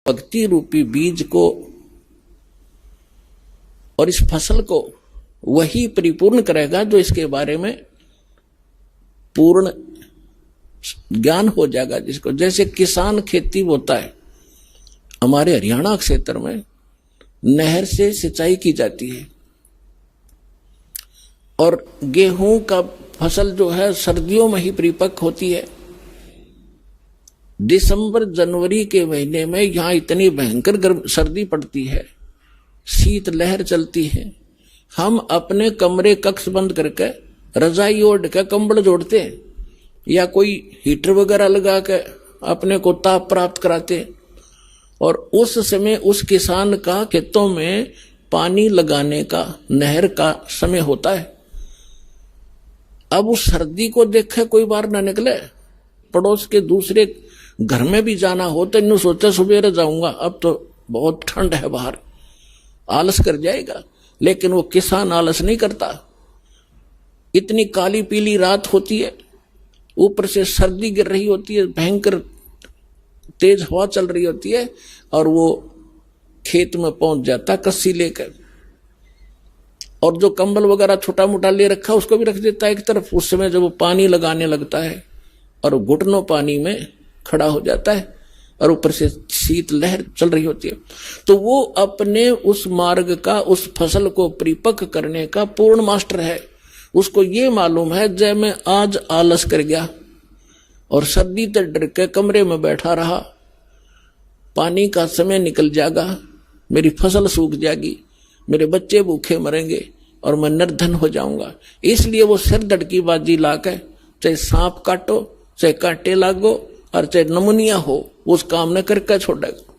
भक्ति रूपी बीज को और इस फसल को वही परिपूर्ण करेगा जो इसके बारे में पूर्ण ज्ञान हो जाएगा जिसको। जैसे किसान खेती होता है, हमारे हरियाणा क्षेत्र में नहर से सिंचाई की जाती है और गेहूं का फसल जो है सर्दियों में ही परिपक्व होती है। दिसंबर जनवरी के महीने में यहां इतनी भयंकर गर्म सर्दी पड़ती है, शीत लहर चलती है। हम अपने कमरे कक्ष बंद करके रजाई ओढ़ के कंबल जोड़ते हैं या कोई हीटर वगैरह लगा के अपने को ताप प्राप्त कराते हैं। और उस समय उस किसान का खेतों में पानी लगाने का नहर का समय होता है। अब उस सर्दी को देखे कोई बाहर ना निकले, पड़ोस के दूसरे घर में भी जाना हो तो इन्हों सोचा सुबह जाऊंगा, अब तो बहुत ठंड है बाहर, आलस कर जाएगा। लेकिन वो किसान आलस नहीं करता। इतनी काली पीली रात होती है, ऊपर से सर्दी गिर रही होती है, भयंकर तेज हवा चल रही होती है और वो खेत में पहुंच जाता कस्सी लेकर, और जो कंबल वगैरह छोटा मोटा ले रखा उसको भी रख देता है एक तरफ। उस समय जब वो पानी लगाने लगता है और घुटनों पानी में खड़ा हो जाता है और ऊपर से शीत लहर चल रही होती है, तो वो अपने उस मार्ग का, उस फसल को परिपक्व करने का पूर्ण मास्टर है। उसको ये मालूम है जब मैं आज आलस कर गया और सर्दी से डर के कमरे में बैठा रहा, पानी का समय निकल जाएगा, मेरी फसल सूख जाएगी, मेरे बच्चे भूखे मरेंगे और मैं निर्धन हो जाऊंगा। इसलिए वो सिर धड़की बाजी लाकर चाहे सांप काटो, चाहे कांटे लागो और चाहे नमुनिया हो, उस काम न करके छोड़ेगा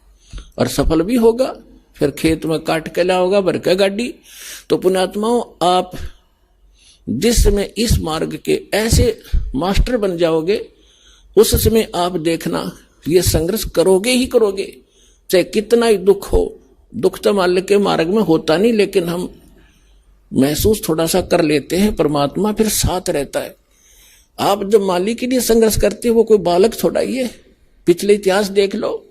और सफल भी होगा। फिर खेत में काट के लाओगा भर के गाड़ी। तो पुण्यात्माओं, आप जिस समय इस मार्ग के ऐसे मास्टर बन जाओगे, उस समय आप देखना ये संघर्ष करोगे ही करोगे, चाहे कितना ही दुख हो। दुख तो माल्य के मार्ग में होता नहीं, लेकिन हम महसूस थोड़ा सा कर लेते हैं, परमात्मा फिर साथ रहता है। आप जब मालिक के लिए संघर्ष करते हो, वो कोई बालक थोड़ा ही है। पिछले इतिहास देख लो,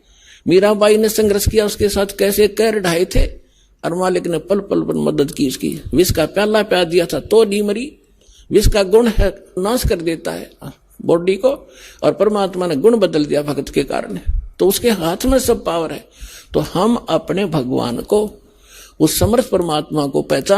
मीराबाई ने संघर्ष किया, उसके साथ कैसे कैर ढाए थे और मालिक ने पल पल पर मदद की उसकी। विष का प्याला प्यार दिया था तो नहीं मरी। विष का गुण है, नाश कर देता है बॉडी को, और परमात्मा ने गुण बदल दिया भक्त के कारण। तो उसके हाथ में सब पावर है। तो हम अपने भगवान को, उस समर्थ परमात्मा को पहचान